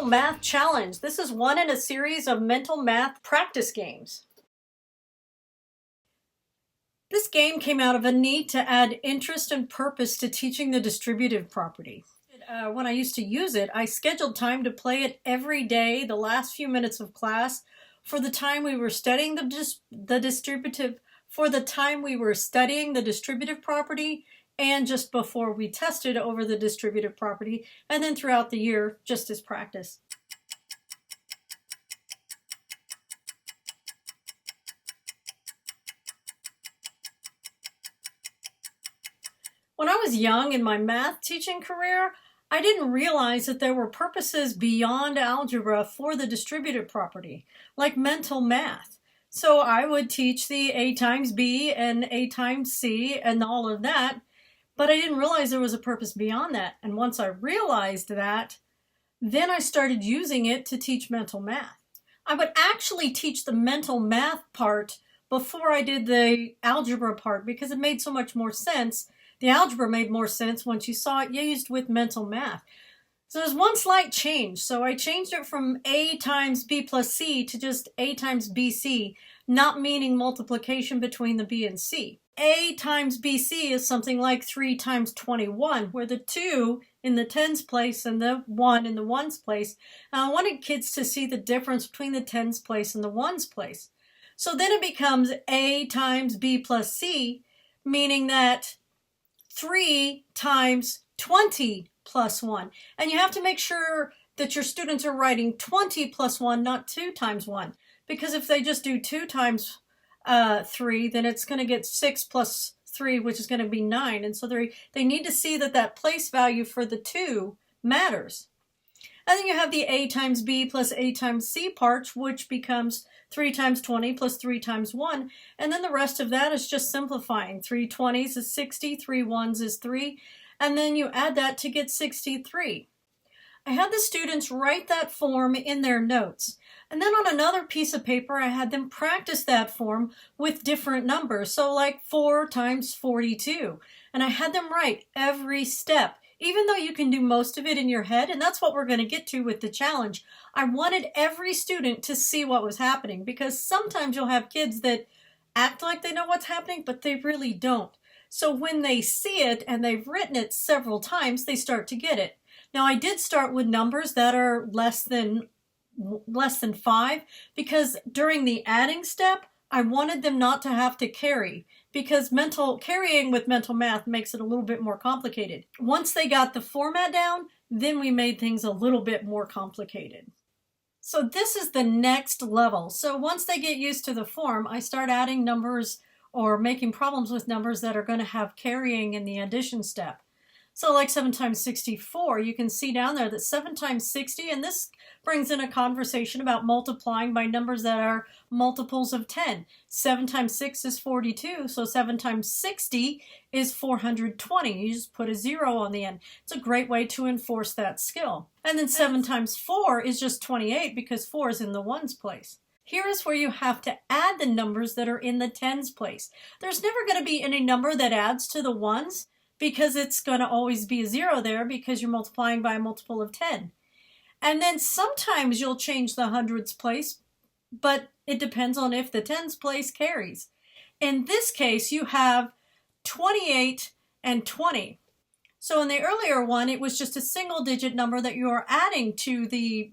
Mental Math Challenge. This is one in a series of mental math practice games. This game came out of a need to add interest and purpose to teaching the distributive property. When I used to use it, I scheduled time to play it every day, the last few minutes of class, for the time we were studying the distributive property, and just before we tested over the distributive property, and then throughout the year, just as practice. When I was young in my math teaching career, I didn't realize that there were purposes beyond algebra for the distributive property, like mental math. So I would teach the A times B and A times C and all of that, but I didn't realize there was a purpose beyond that. And once I realized that, then I started using it to teach mental math. I would actually teach the mental math part before I did the algebra part because it made so much more sense. The algebra made more sense once you saw it used with mental math. So there's one slight change. So I changed it from A times B plus C to just A times BC, not meaning multiplication between the B and C. A times BC is something like 3 times 21, where the 2 in the tens place and the 1 in the ones place. And I wanted kids to see the difference between the tens place and the ones place. So then it becomes A times B plus C, meaning that 3 times 20 plus 1. And you have to make sure that your students are writing 20 plus 1, not 2 times 1. Because if they just do 2 times 3, then it's going to get 6 plus 3, which is going to be 9. And so they need to see that that place value for the 2 matters. And then you have the A times B plus A times C part, which becomes 3 times 20 plus 3 times 1. And then the rest of that is just simplifying. 3 20s is 60, 3 1s is 3. And then you add that to get 63. I had the students write that form in their notes. And then on another piece of paper, I had them practice that form with different numbers. So like 4 times 42. And I had them write every step. Even though you can do most of it in your head, and that's what we're going to get to with the challenge, I wanted every student to see what was happening, because sometimes you'll have kids that act like they know what's happening, but they really don't. So when they see it and they've written it several times, they start to get it. Now I did start with numbers that are less than 5, because during the adding step, I wanted them not to have to carry, because carrying with mental math makes it a little bit more complicated. Once they got the format down, then we made things a little bit more complicated. So this is the next level. So once they get used to the form, I start adding numbers or making problems with numbers that are going to have carrying in the addition step. So like 7 times 64, you can see down there that 7 times 60, and this brings in a conversation about multiplying by numbers that are multiples of 10. 7 times 6 is 42, so 7 times 60 is 420. You just put a 0 on the end. It's a great way to enforce that skill. And then 7 times 4 is just 28, because 4 is in the ones place. Here is where you have to add the numbers that are in the tens place. There's never going to be any number that adds to the ones, because it's going to always be a 0 there, because you're multiplying by a multiple of 10. And then sometimes you'll change the hundreds place, but it depends on if the tens place carries. In this case, you have 28 and 20. So in the earlier one, it was just a single digit number that you are adding to the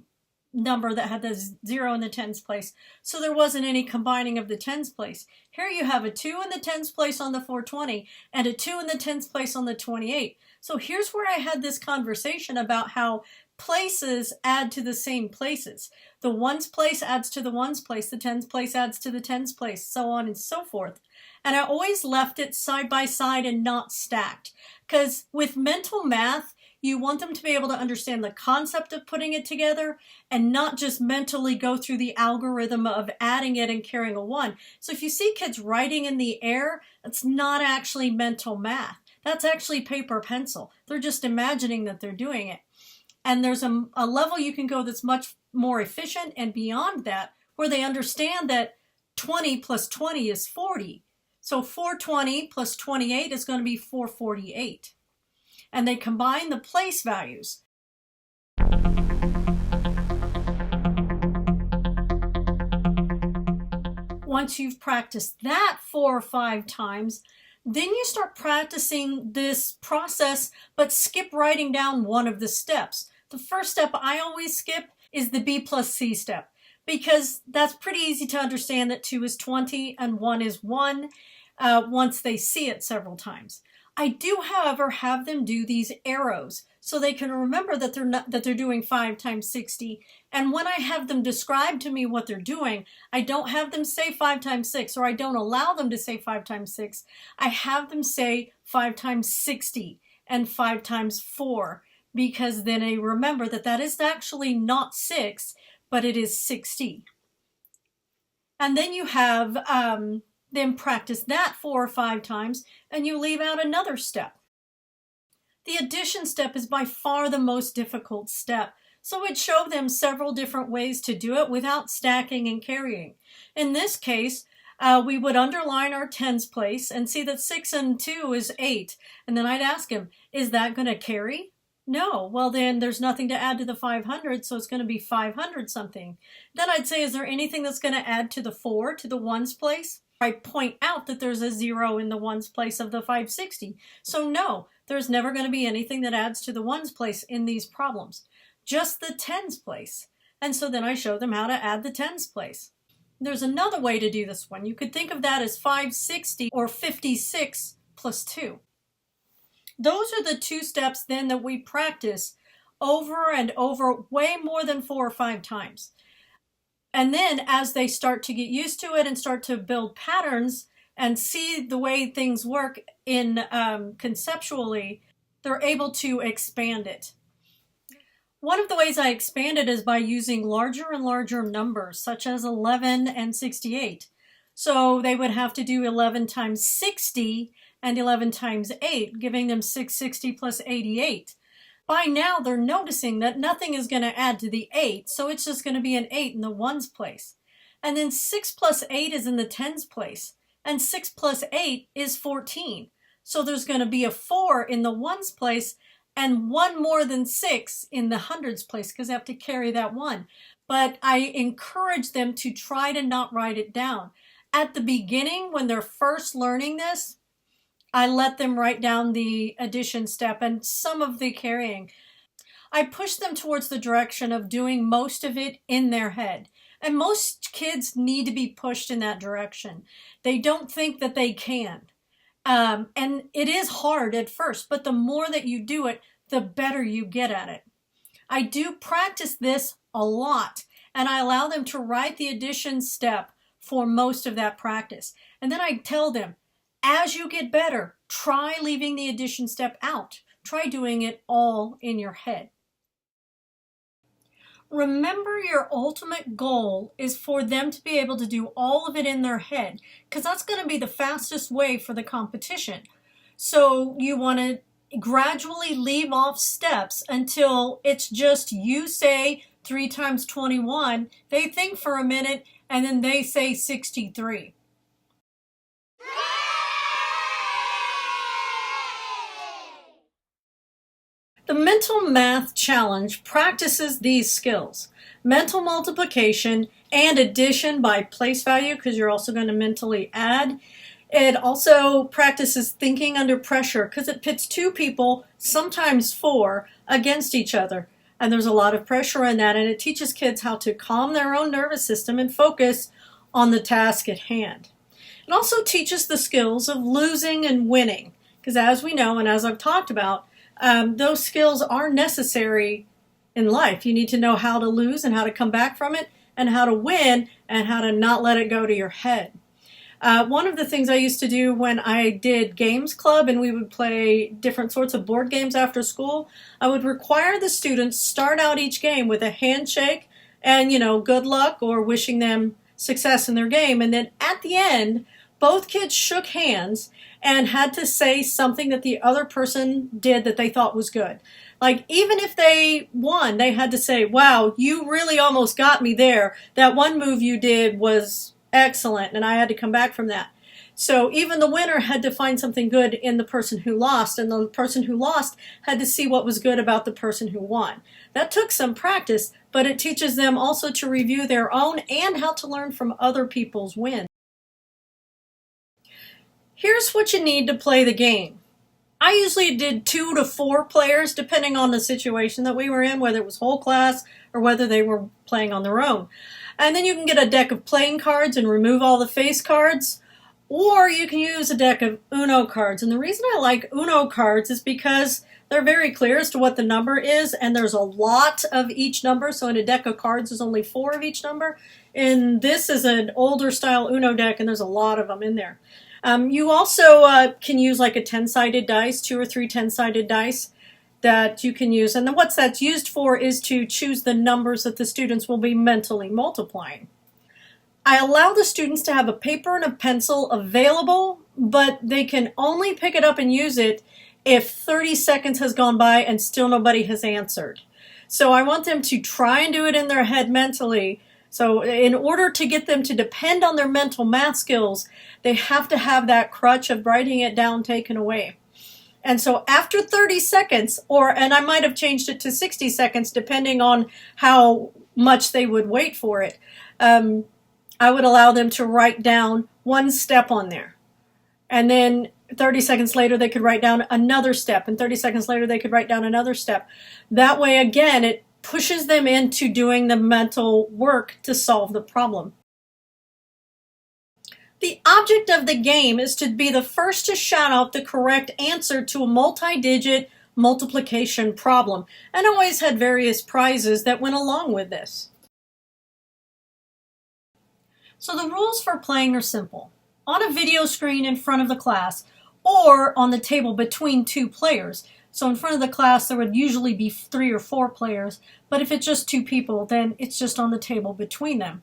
number that had the 0 in the tens place. So there wasn't any combining of the tens place. Here you have a 2 in the tens place on the 420 and a 2 in the tens place on the 28. So here's where I had this conversation about how places add to the same places. The ones place adds to the ones place, the tens place adds to the tens place, so on and so forth. And I always left it side by side and not stacked, because with mental math, you want them to be able to understand the concept of putting it together and not just mentally go through the algorithm of adding it and carrying a 1. So if you see kids writing in the air, that's not actually mental math. That's actually paper pencil. They're just imagining that they're doing it. And there's a level you can go that's much more efficient and beyond that, where they understand that 20 plus 20 is 40. So 420 plus 28 is going to be 448. And they combine the place values. Once you've practiced that 4 or 5 times, then you start practicing this process, but skip writing down one of the steps. The first step I always skip is the B plus C step, because that's pretty easy to understand that 2 is 20 and 1 is 1 once they see it several times. I do, however, have them do these arrows so they can remember that they're doing 5 times 60. And when I have them describe to me what they're doing, I don't have them say 5 times 6, or I don't allow them to say 5 times 6. I have them say 5 times 60 and 5 times 4, because then I remember that that is actually not 6, but it is 60. And then you have them practice that 4 or 5 times, and you leave out another step. The addition step is by far the most difficult step, so we'd show them several different ways to do it without stacking and carrying. In this case, we would underline our tens place and see that 6 and 2 is 8, and then I'd ask him, is that going to carry? No. Well, then there's nothing to add to the 500, so it's going to be 500 something. Then I'd say, is there anything that's going to add to the 4, to the ones place? I point out that there's a 0 in the ones place of the 560. So no, there's never going to be anything that adds to the ones place in these problems, just the tens place. And so then I show them how to add the tens place. There's another way to do this one. You could think of that as 560 or 56 plus 2. Those are the 2 steps then that we practice over and over, way more than 4 or 5 times. And then as they start to get used to it and start to build patterns and see the way things work in conceptually, they're able to expand it. One of the ways I expand it is by using larger and larger numbers, such as 11 and 68. So they would have to do 11 times 60 and 11 times 8, giving them 660 plus 88. By now, they're noticing that nothing is going to add to the 8, so it's just going to be an 8 in the ones place. And then 6 plus 8 is in the tens place, and 6 plus 8 is 14. So there's going to be a 4 in the ones place, and 1 more than 6 in the hundreds place, because they have to carry that 1. But I encourage them to try to not write it down. At the beginning, when they're first learning this, I let them write down the addition step and some of the carrying. I push them towards the direction of doing most of it in their head. And most kids need to be pushed in that direction. They don't think that they can. And it is hard at first, but the more that you do it, the better you get at it. I do practice this a lot, and I allow them to write the addition step for most of that practice. And then I tell them, as you get better, try leaving the addition step out. Try doing it all in your head. Remember, your ultimate goal is for them to be able to do all of it in their head, because that's going to be the fastest way for the competition. So you want to gradually leave off steps until it's just you say 3 times 21, they think for a minute, and then they say 63. The Mental Math Challenge practices these skills: mental multiplication and addition by place value, because you're also going to mentally add. It also practices thinking under pressure, because it pits 2 people, sometimes 4, against each other. And there's a lot of pressure in that, and it teaches kids how to calm their own nervous system and focus on the task at hand. It also teaches the skills of losing and winning, because as we know, and as I've talked about, those skills are necessary in life. You need to know how to lose and how to come back from it, and how to win and how to not let it go to your head. One of the things I used to do when I did games club and we would play different sorts of board games after school, I would require the students start out each game with a handshake and, good luck or wishing them success in their game. And then at the end, both kids shook hands and had to say something that the other person did that they thought was good. Like, even if they won, they had to say, wow, you really almost got me there. That one move you did was excellent, and I had to come back from that. So even the winner had to find something good in the person who lost, and the person who lost had to see what was good about the person who won. That took some practice, but it teaches them also to review their own and how to learn from other people's wins. Here's what you need to play the game. I usually did 2 to 4 players depending on the situation that we were in, whether it was whole class or whether they were playing on their own. And then you can get a deck of playing cards and remove all the face cards, or you can use a deck of Uno cards. And the reason I like Uno cards is because they're very clear as to what the number is, and there's a lot of each number. So in a deck of cards, there's only 4 of each number. And this is an older style Uno deck, and there's a lot of them in there. You also can use like a 10-sided dice, 2 or 3 10-sided dice that you can use. And then what that's used for is to choose the numbers that the students will be mentally multiplying. I allow the students to have a paper and a pencil available, but they can only pick it up and use it if 30 seconds has gone by and still nobody has answered. So I want them to try and do it in their head mentally. So in order to get them to depend on their mental math skills, they have to have that crutch of writing it down taken away. And so after 30 seconds, and I might have changed it to 60 seconds depending on how much they would wait for it, I would allow them to write down one step on there. And then 30 seconds later, they could write down another step. And 30 seconds later, they could write down another step. That way, again, it pushes them into doing the mental work to solve the problem. The object of the game is to be the first to shout out the correct answer to a multi-digit multiplication problem, and always had various prizes that went along with this. So the rules for playing are simple. On a video screen in front of the class, or on the table between 2 players. So in front of the class, there would usually be 3 or 4 players, but if it's just 2 people, then it's just on the table between them.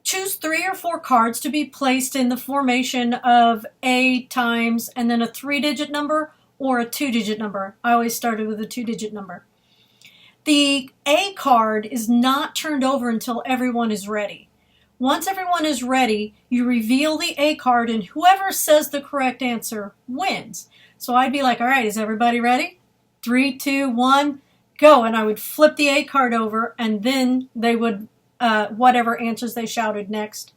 Choose 3 or 4 cards to be placed in the formation of A times and then a 3-digit number or a 2-digit number. I always started with a 2-digit number. The A card is not turned over until everyone is ready. Once everyone is ready, you reveal the A card, and whoever says the correct answer wins. So I'd be like, all right, is everybody ready? 3, 2, 1, go. And I would flip the A card over, and then they would, whatever answers they shouted next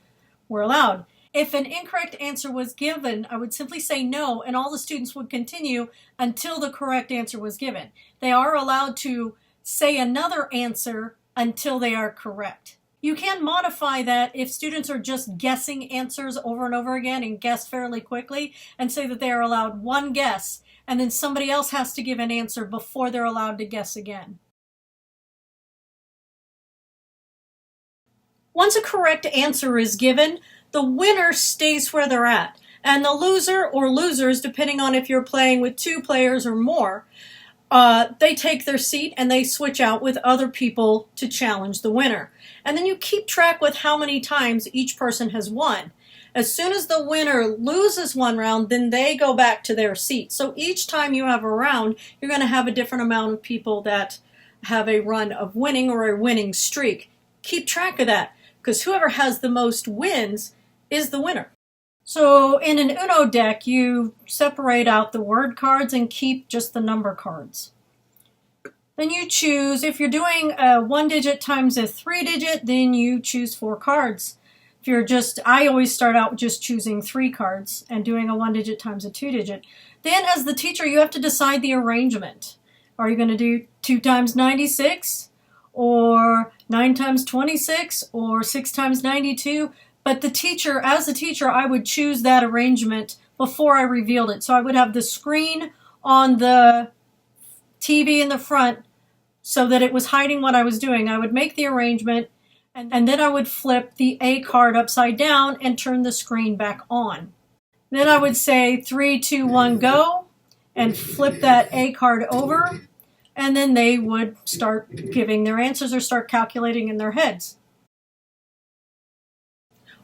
were allowed. If an incorrect answer was given, I would simply say no, and all the students would continue until the correct answer was given. They are allowed to say another answer until they are correct. You can modify that if students are just guessing answers over and over again and guess fairly quickly, and say that they are allowed 1 guess, and then somebody else has to give an answer before they're allowed to guess again. Once a correct answer is given, the winner stays where they're at, and the loser or losers, depending on if you're playing with 2 players or more, they take their seat and they switch out with other people to challenge the winner. And then you keep track with how many times each person has won. As soon as the winner loses 1 round, then they go back to their seat. So each time you have a round, you're going to have a different amount of people that have a run of winning or a winning streak. Keep track of that, because whoever has the most wins is the winner. So in an Uno deck, you separate out the word cards and keep just the number cards. Then you choose, if you're doing a 1-digit times a 3-digit, then you choose 4 cards. If you're I always start out just choosing 3 cards and doing a 1-digit times a 2-digit. Then as the teacher, you have to decide the arrangement. Are you going to do 2 times 96, or 9 times 26, or 6 times 92? But as the teacher, I would choose that arrangement before I revealed it. So I would have the screen on the TV in the front so that it was hiding what I was doing. I would make the arrangement, and then I would flip the A card upside down and turn the screen back on. Then I would say 3, 2, 1, go, and flip that A card over, and then they would start giving their answers or start calculating in their heads.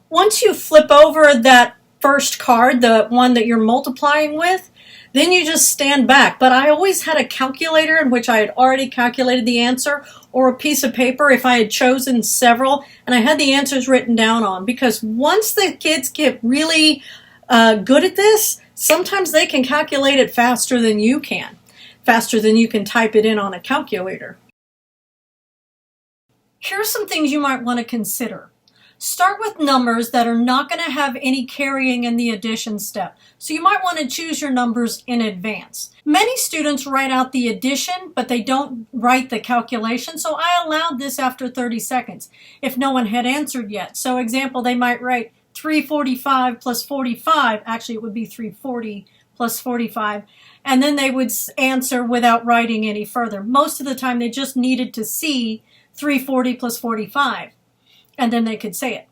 Once you flip over that first card, the one that you're multiplying with, then you just stand back. But I always had a calculator in which I had already calculated the answer, or a piece of paper if I had chosen several, and I had the answers written down on. Because once the kids get really good at this, sometimes they can calculate it faster than you can type it in on a calculator. Here are some things you might want to consider. Start with numbers that are not going to have any carrying in the addition step. So you might want to choose your numbers in advance. Many students write out the addition, but they don't write the calculation. So I allowed this after 30 seconds if no one had answered yet. So example, they might write 345 plus 45. Actually, it would be 340 plus 45. And then they would answer without writing any further. Most of the time, they just needed to see 340 plus 45. And then they could say it.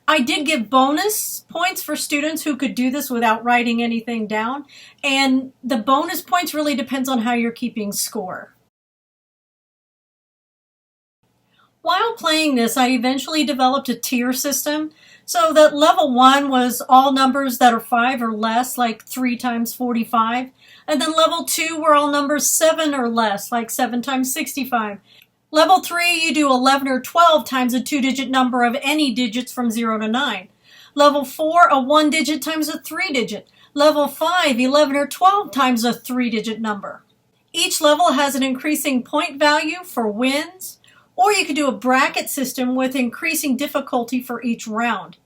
I did give bonus points for students who could do this without writing anything down. And the bonus points really depends on how you're keeping score. While playing this, I eventually developed a tier system. So that level 1 was all numbers that are 5 or less, like 3 times 45. And then level 2 were all numbers 7 or less, like 7 times 65. Level 3, you do 11 or 12 times a 2-digit number of any digits from 0 to 9. Level 4, a 1-digit times a 3-digit. Level 5, 11 or 12 times a 3-digit number. Each level has an increasing point value for wins, or you could do a bracket system with increasing difficulty for each round.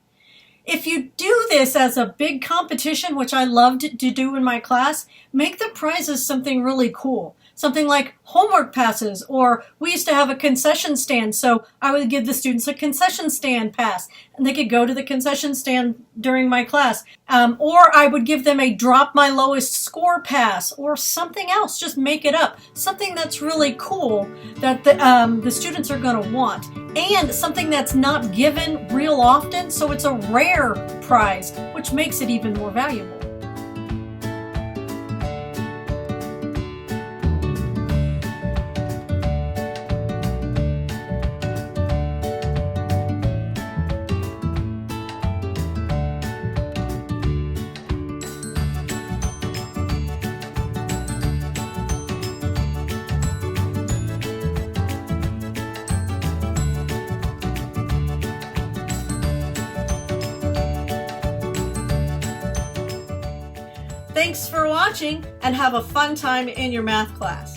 If you do this as a big competition, which I loved to do in my class, make the prizes something really cool. Something like homework passes, or we used to have a concession stand, so I would give the students a concession stand pass, and they could go to the concession stand during my class. Or I would give them a drop my lowest score pass, or something else, just make it up. Something that's really cool that the students are going to want, and something that's not given real often, so it's a rare prize, which makes it even more valuable. Thanks for watching, and have a fun time in your math class.